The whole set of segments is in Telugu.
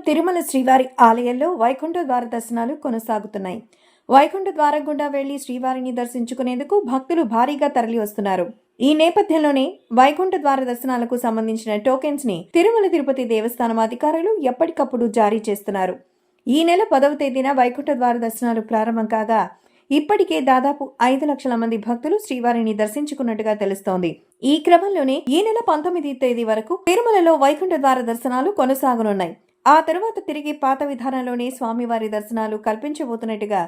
తిరుమల శ్రీవారి ఆలయంలో వైకుంఠ ద్వార దర్శనాలు కొనసాగుతున్నాయి. వైకుంఠ ద్వారం గుండా వెళ్లి శ్రీవారిని దర్శించుకునేందుకు భక్తులు భారీగా తరలి వస్తున్నారు. ఈ నేపథ్యంలోనే వైకుంఠ ద్వార దర్శనాలకు సంబంధించిన టోకెన్స్ ని తిరుమల తిరుపతి దేవస్థానం అధికారులు ఎప్పటికప్పుడు జారీ చేస్తున్నారు. ఈ నెల 10వ తేదీన వైకుంఠ ద్వార దర్శనాలు ప్రారంభం కాగా ఇప్పటికే దాదాపు 5 లక్షల మంది భక్తులు శ్రీవారిని దర్శించుకున్నట్టుగా తెలుస్తోంది. ఈ క్రమంలోనే ఈ నెల 19వ తేదీ వరకు తిరుమలలో వైకుంఠ ద్వార దర్శనాలు కొనసాగనున్నాయి. ఆ తరువాత తిరిగి పాత విధానంలోనే స్వామివారి దర్శనాలు కల్పించబోతున్నట్టుగా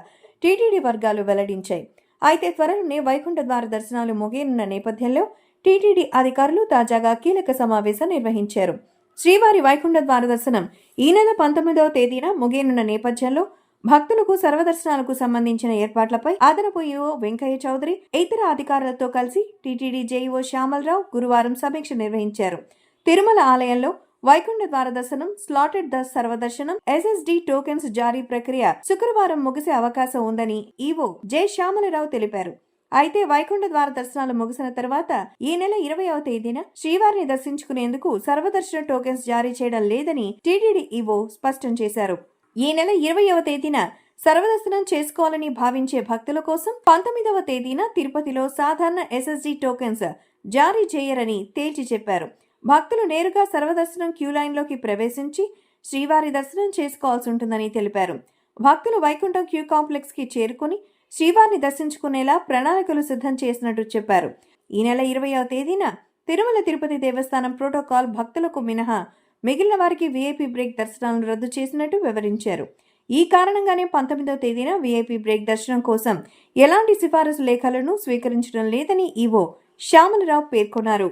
టీటీడీ వర్గాలు వెల్లడించాయి. అయితే త్వరలోనే వైకుంఠ ద్వార దర్శనాలు ముగియనున్న నేపథ్యంలో టీటీడీ అధికారులు తాజాగా కీలక సమావేశం నిర్వహించారు. శ్రీవారి వైకుంఠ ద్వార దర్శనం ఈ నెల 19వ తేదీన ముగియనున్న నేపథ్యంలో భక్తులకు సర్వదర్శనాలకు సంబంధించిన ఏర్పాట్లపై అదనపు ఈవో వెంకయ్య చౌదరి ఇతర అధికారులతో కలిసి టీటీడీ జేఈఓ శ్యామలరావు గురువారం సమీక్ష నిర్వహించారు. తిరుమల ఆలయంలో వైకుంఠ ద్వార దర్శనం, స్లాటెడ్ సర్వదర్శనం, ఎస్ఎస్డి టోకెన్స్ జారీ ప్రక్రియ శుక్రవారం ముగిసే అవకాశం ఉందని ఈవో జె శ్యామలరావు తెలిపారు. అయితే వైకుంఠ ద్వార దర్శనాలు ముగిసిన తర్వాత ఈ నెల 20వ తేదీన శ్రీవారిని దర్శించుకునేందుకు సర్వదర్శన టోకెన్స్ జారీ చేయడం లేదని టీటీడీ ఈవో స్పష్టం చేశారు. ఈ నెల 20వ తేదీన సర్వదర్శనం చేసుకోవాలని భావించే భక్తుల కోసం 19వ తేదీన తిరుపతిలో సాధారణ ఎస్ఎస్డి టోకెన్స్ జారీ చేయరని తేల్చి చెప్పారు. భక్తులు నేరుగా సర్వదర్శనం క్యూ లైన్లోకి ప్రవేశించి శ్రీవారి దర్శనం చేసుకోవాల్సి ఉంటుందని తెలిపారు. భక్తులు వైకుంఠం క్యూ కాంప్లెక్స్ కి చేరుకుని శ్రీవారిని దర్శించుకునేలా ప్రణాళికలు సిద్ధం చేసినట్టు చెప్పారు. ఈ నెల 20వ తేదీన తిరుమల తిరుపతి దేవస్థానం ప్రోటోకాల్ భక్తులకు మినహా మిగిలిన వారికి వీఐపీ బ్రేక్ దర్శనాలను రద్దు చేసినట్టు వివరించారు. ఈ కారణంగానే 19వ తేదీన వీఐపీ బ్రేక్ దర్శనం కోసం ఎలాంటి సిఫారసు లేఖలను స్వీకరించడం లేదని ఈవో శ్యామలరావు పేర్కొన్నారు.